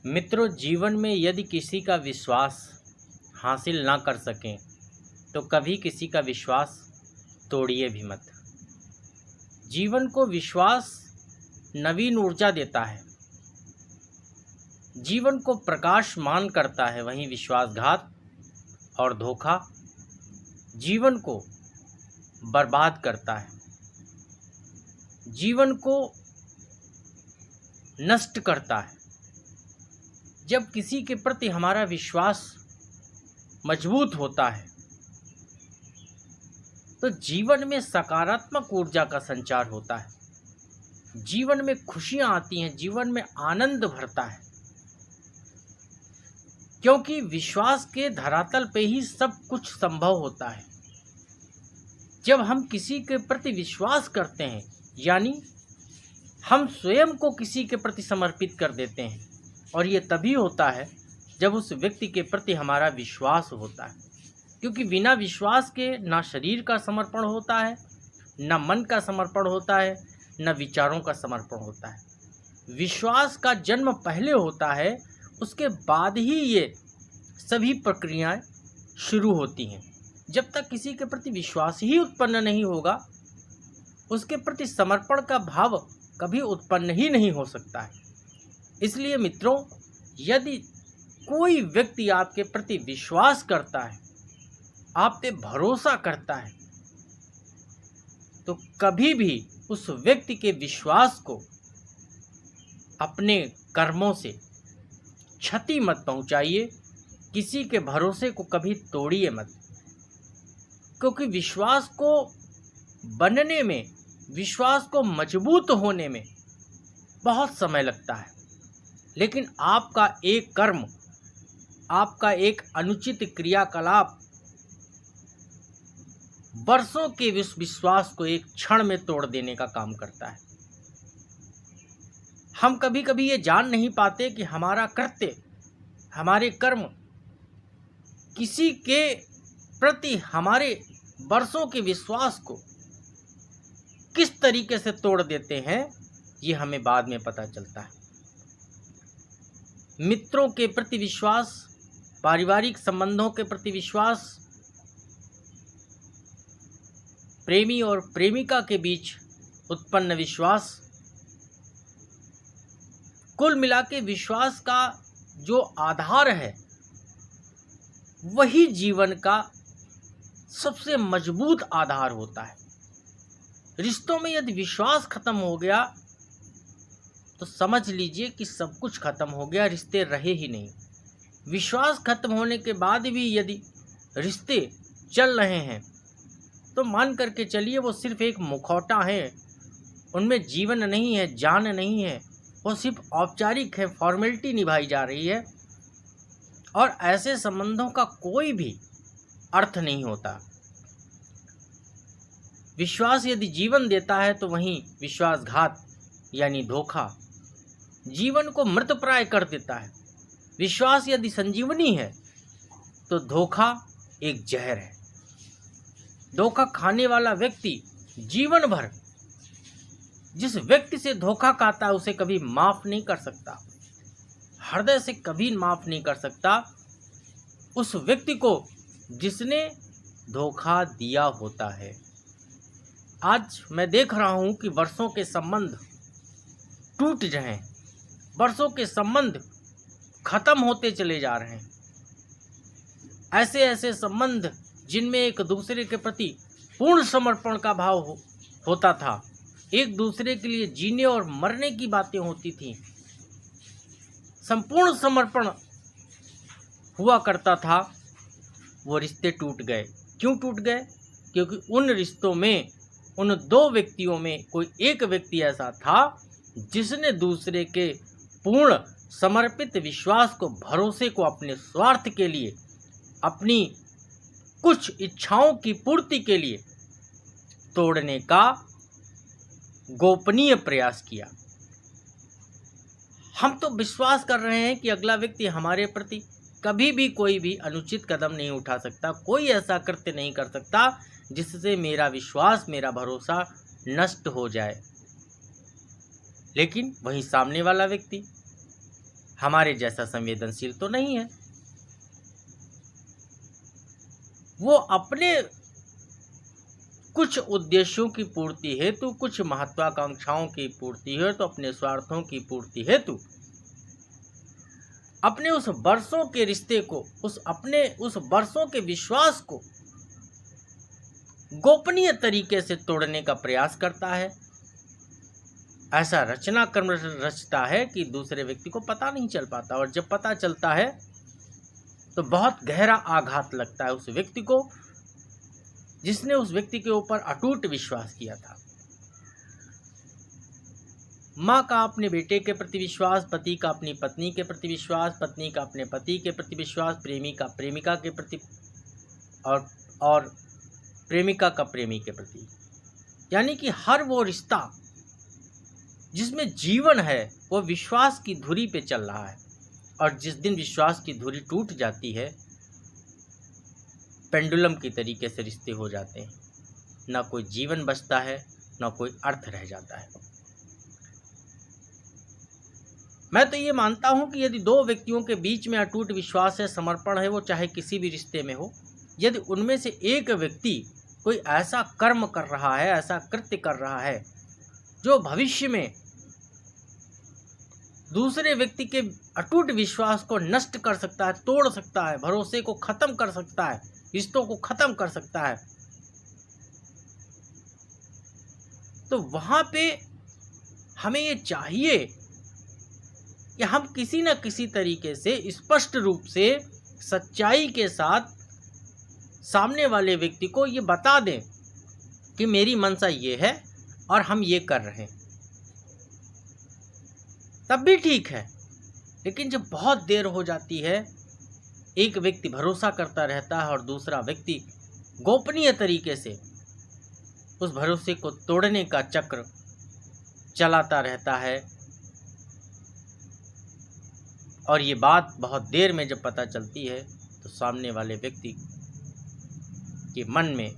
मित्रों, जीवन में यदि किसी का विश्वास हासिल ना कर सकें तो कभी किसी का विश्वास तोड़िए भी मत। जीवन को विश्वास नवीन ऊर्जा देता है, जीवन को प्रकाशमान करता है। वहीं विश्वासघात और धोखा जीवन को बर्बाद करता है, जीवन को नष्ट करता है। जब किसी के प्रति हमारा विश्वास मजबूत होता है तो जीवन में सकारात्मक ऊर्जा का संचार होता है, जीवन में खुशियां आती हैं, जीवन में आनंद भरता है। क्योंकि विश्वास के धरातल पे ही सब कुछ संभव होता है। जब हम किसी के प्रति विश्वास करते हैं यानी हम स्वयं को किसी के प्रति समर्पित कर देते हैं, और ये तभी होता है जब उस व्यक्ति के प्रति हमारा विश्वास होता है। क्योंकि बिना विश्वास के ना शरीर का समर्पण होता है, ना मन का समर्पण होता है, ना विचारों का समर्पण होता है। विश्वास का जन्म पहले होता है, उसके बाद ही ये सभी प्रक्रियाएं शुरू होती हैं। जब तक किसी के प्रति विश्वास ही उत्पन्न नहीं होगा, उसके प्रति समर्पण का भाव कभी उत्पन्न ही नहीं हो सकता है। इसलिए मित्रों, यदि कोई व्यक्ति आपके प्रति विश्वास करता है, आप पे भरोसा करता है, तो कभी भी उस व्यक्ति के विश्वास को अपने कर्मों से क्षति मत पहुंचाइए, किसी के भरोसे को कभी तोड़िए मत। क्योंकि विश्वास को बनने में, विश्वास को मजबूत होने में बहुत समय लगता है, लेकिन आपका एक कर्म, आपका एक अनुचित क्रियाकलाप वर्षों के विश्वास को एक क्षण में तोड़ देने का काम करता है। हम कभी कभी ये जान नहीं पाते कि हमारा कृत्य, हमारे कर्म किसी के प्रति हमारे वर्षों के विश्वास को किस तरीके से तोड़ देते हैं, ये हमें बाद में पता चलता है। मित्रों के प्रति विश्वास, पारिवारिक संबंधों के प्रति विश्वास, प्रेमी और प्रेमिका के बीच उत्पन्न विश्वास, कुल मिला के विश्वास का जो आधार है वही जीवन का सबसे मजबूत आधार होता है। रिश्तों में यदि विश्वास खत्म हो गया तो समझ लीजिए कि सब कुछ खत्म हो गया, रिश्ते रहे ही नहीं। विश्वास खत्म होने के बाद भी यदि रिश्ते चल रहे हैं तो मान करके चलिए वो सिर्फ एक मुखौटा है, उनमें जीवन नहीं है, जान नहीं है, वो सिर्फ औपचारिक है, फॉर्मेलिटी निभाई जा रही है, और ऐसे संबंधों का कोई भी अर्थ नहीं होता। विश्वास यदि जीवन देता है तो वहीं विश्वासघात यानी धोखा जीवन को मृतप्राय कर देता है। विश्वास यदि संजीवनी है तो धोखा एक जहर है। धोखा खाने वाला व्यक्ति जीवन भर जिस व्यक्ति से धोखा खाता है उसे कभी माफ नहीं कर सकता, हृदय से कभी माफ नहीं कर सकता उस व्यक्ति को जिसने धोखा दिया होता है। आज मैं देख रहा हूं कि वर्षों के संबंध टूट रहे हैं, वर्षों के संबंध खत्म होते चले जा रहे हैं। ऐसे ऐसे संबंध जिनमें एक दूसरे के प्रति पूर्ण समर्पण का भाव होता था, एक दूसरे के लिए जीने और मरने की बातें होती थी, संपूर्ण समर्पण हुआ करता था, वो रिश्ते टूट गए। क्यों टूट गए? क्योंकि उन रिश्तों में, उन दो व्यक्तियों में कोई एक व्यक्ति ऐसा था जिसने दूसरे के पूर्ण समर्पित विश्वास को, भरोसे को अपने स्वार्थ के लिए, अपनी कुछ इच्छाओं की पूर्ति के लिए तोड़ने का गोपनीय प्रयास किया। हम तो विश्वास कर रहे हैं कि अगला व्यक्ति हमारे प्रति कभी भी कोई भी अनुचित कदम नहीं उठा सकता, कोई ऐसा कृत्य नहीं कर सकता जिससे मेरा विश्वास, मेरा भरोसा नष्ट हो जाए। लेकिन वही सामने वाला व्यक्ति हमारे जैसा संवेदनशील तो नहीं है। वो अपने कुछ उद्देश्यों की पूर्ति हेतु, कुछ महत्वाकांक्षाओं की पूर्ति हेतु, अपने स्वार्थों की पूर्ति हेतु अपने उस वर्षों के रिश्ते को, उस वर्षों के विश्वास को गोपनीय तरीके से तोड़ने का प्रयास करता है। ऐसा रचना कर्म रचता है कि दूसरे व्यक्ति को पता नहीं चल पाता, और जब पता चलता है तो बहुत गहरा आघात लगता है उस व्यक्ति को जिसने उस व्यक्ति के ऊपर अटूट विश्वास किया था। माँ का अपने बेटे के प्रति विश्वास, पति का अपनी पत्नी के प्रति विश्वास, पत्नी का अपने पति के प्रति विश्वास, प्रेमी का प्रेमिका के प्रति, और प्रेमिका का प्रेमी के प्रति। यानी कि हर वो रिश्ता जिसमें जीवन है वो विश्वास की धुरी पे चल रहा है, और जिस दिन विश्वास की धुरी टूट जाती है, पेंडुलम की तरीके से रिश्ते हो जाते हैं। ना कोई जीवन बचता है, ना कोई अर्थ रह जाता है। मैं तो ये मानता हूं कि यदि दो व्यक्तियों के बीच में अटूट विश्वास है, समर्पण है, वो चाहे किसी भी रिश्ते में हो, यदि उनमें से एक व्यक्ति कोई ऐसा कर्म कर रहा है, ऐसा कृत्य कर रहा है जो भविष्य में दूसरे व्यक्ति के अटूट विश्वास को नष्ट कर सकता है, तोड़ सकता है, भरोसे को खत्म कर सकता है, रिश्तों को खत्म कर सकता है, तो वहां पे हमें ये चाहिए कि हम किसी न किसी तरीके से स्पष्ट रूप से सच्चाई के साथ सामने वाले व्यक्ति को ये बता दें कि मेरी मनसा ये है और हम ये कर रहे हैं, तब भी ठीक है। लेकिन जब बहुत देर हो जाती है, एक व्यक्ति भरोसा करता रहता है और दूसरा व्यक्ति गोपनीय तरीके से उस भरोसे को तोड़ने का चक्र चलाता रहता है, और ये बात बहुत देर में जब पता चलती है तो सामने वाले व्यक्ति के मन में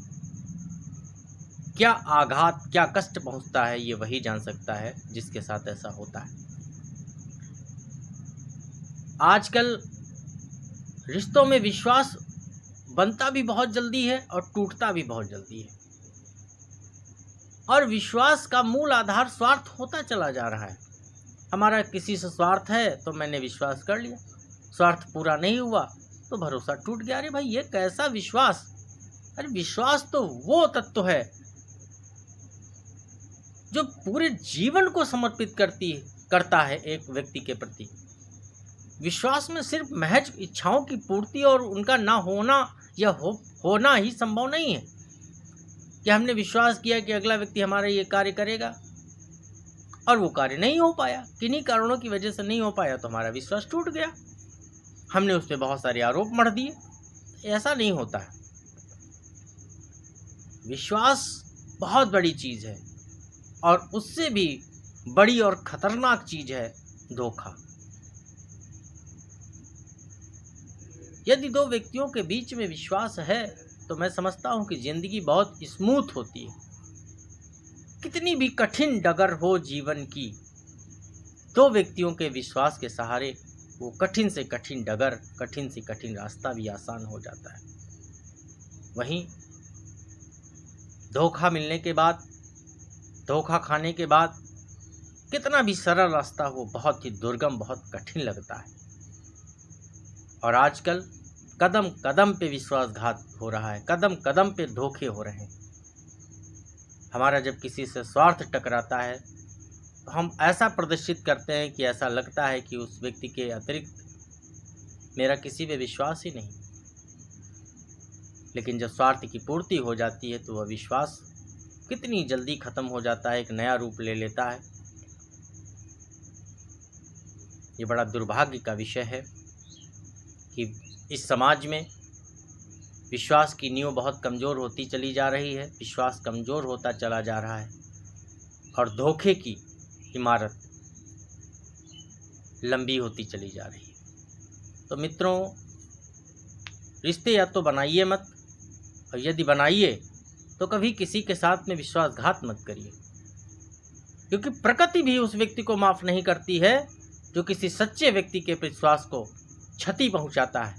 क्या आघात, क्या कष्ट पहुंचता है, ये वही जान सकता है जिसके साथ ऐसा होता है। आजकल रिश्तों में विश्वास बनता भी बहुत जल्दी है और टूटता भी बहुत जल्दी है, और विश्वास का मूल आधार स्वार्थ होता चला जा रहा है। हमारा किसी से स्वार्थ है तो मैंने विश्वास कर लिया, स्वार्थ पूरा नहीं हुआ तो भरोसा टूट गया। अरे भाई, ये कैसा विश्वास? अरे विश्वास तो वो तत्व है जो पूरे जीवन को समर्पित करता है एक व्यक्ति के प्रति। विश्वास में सिर्फ महज इच्छाओं की पूर्ति और उनका ना होना या होना ही संभव नहीं है कि हमने विश्वास किया कि अगला व्यक्ति हमारा ये कार्य करेगा और वो कार्य नहीं हो पाया, किन्हीं कारणों की वजह से नहीं हो पाया, तो हमारा विश्वास टूट गया, हमने उस पर बहुत सारे आरोप मढ़ दिए। ऐसा नहीं होता है। विश्वास बहुत बड़ी चीज़ है, और उससे भी बड़ी और खतरनाक चीज़ है धोखा। यदि दो व्यक्तियों के बीच में विश्वास है तो मैं समझता हूं कि जिंदगी बहुत स्मूथ होती है। कितनी भी कठिन डगर हो जीवन की, दो व्यक्तियों के विश्वास के सहारे वो कठिन से कठिन डगर, कठिन से कठिन रास्ता भी आसान हो जाता है। वहीं धोखा मिलने के बाद, धोखा खाने के बाद कितना भी सरल रास्ता हो, बहुत ही दुर्गम, बहुत कठिन लगता है। और आजकल कदम कदम पे विश्वासघात हो रहा है, कदम कदम पे धोखे हो रहे हैं। हमारा जब किसी से स्वार्थ टकराता है तो हम ऐसा प्रदर्शित करते हैं कि ऐसा लगता है कि उस व्यक्ति के अतिरिक्त मेरा किसी पे विश्वास ही नहीं। लेकिन जब स्वार्थ की पूर्ति हो जाती है तो वह विश्वास कितनी जल्दी खत्म हो जाता है, एक नया रूप ले लेता है। ये बड़ा दुर्भाग्य का विषय है कि इस समाज में विश्वास की नींव बहुत कमज़ोर होती चली जा रही है, विश्वास कमज़ोर होता चला जा रहा है, और धोखे की इमारत लंबी होती चली जा रही है। तो मित्रों, रिश्ते या तो बनाइए मत, और यदि बनाइए तो कभी किसी के साथ में विश्वासघात मत करिए, क्योंकि प्रकृति भी उस व्यक्ति को माफ़ नहीं करती है जो किसी सच्चे व्यक्ति के विश्वास को क्षति पहुंचाता है,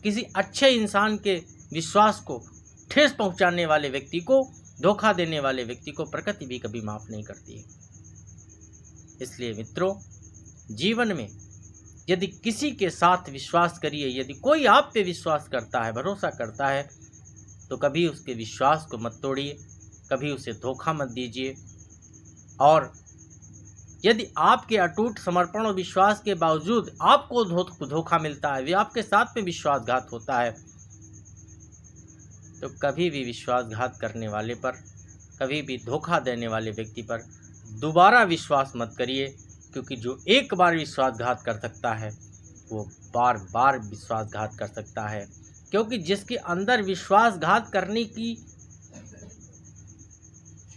किसी अच्छे इंसान के विश्वास को ठेस पहुंचाने वाले व्यक्ति को, धोखा देने वाले व्यक्ति को प्रकृति भी कभी माफ नहीं करती है। इसलिए मित्रों, जीवन में यदि किसी के साथ विश्वास करिए, यदि कोई आप पे विश्वास करता है, भरोसा करता है, तो कभी उसके विश्वास को मत तोड़िए, कभी उसे धोखा मत दीजिए। और यदि आपके अटूट समर्पण और विश्वास के बावजूद आपको धोखा मिलता है, आपके साथ में विश्वासघात होता है, तो कभी भी विश्वासघात करने वाले पर, कभी भी धोखा देने वाले व्यक्ति पर दोबारा विश्वास मत करिए, क्योंकि जो एक बार विश्वासघात कर सकता है वो बार बार विश्वासघात कर सकता है। क्योंकि जिसके अंदर विश्वासघात करने की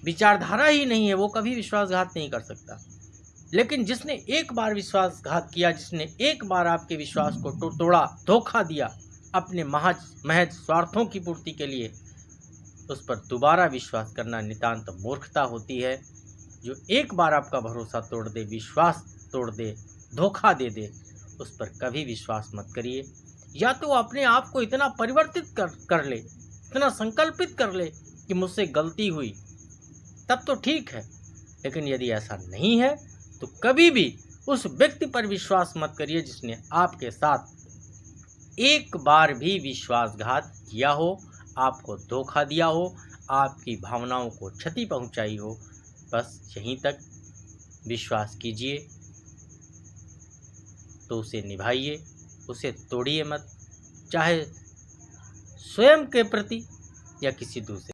विचारधारा ही नहीं है, वो कभी विश्वासघात नहीं कर सकता। लेकिन जिसने एक बार विश्वासघात किया, जिसने एक बार आपके विश्वास को तोड़ा, धोखा दिया अपने महज स्वार्थों की पूर्ति के लिए, उस पर दोबारा विश्वास करना नितांत मूर्खता होती है। जो एक बार आपका भरोसा तोड़ दे, विश्वास तोड़ दे, धोखा दे दे, उस पर कभी विश्वास मत करिए। या तो अपने आप को इतना परिवर्तित कर ले, इतना संकल्पित कर ले कि मुझसे गलती हुई, तब तो ठीक है। लेकिन यदि ऐसा नहीं है तो कभी भी उस व्यक्ति पर विश्वास मत करिए जिसने आपके साथ एक बार भी विश्वासघात किया हो, आपको धोखा दिया हो, आपकी भावनाओं को क्षति पहुंचाई हो। बस यहीं तक विश्वास कीजिए तो उसे निभाइए, उसे तोड़िए मत, चाहे स्वयं के प्रति या किसी दूसरे।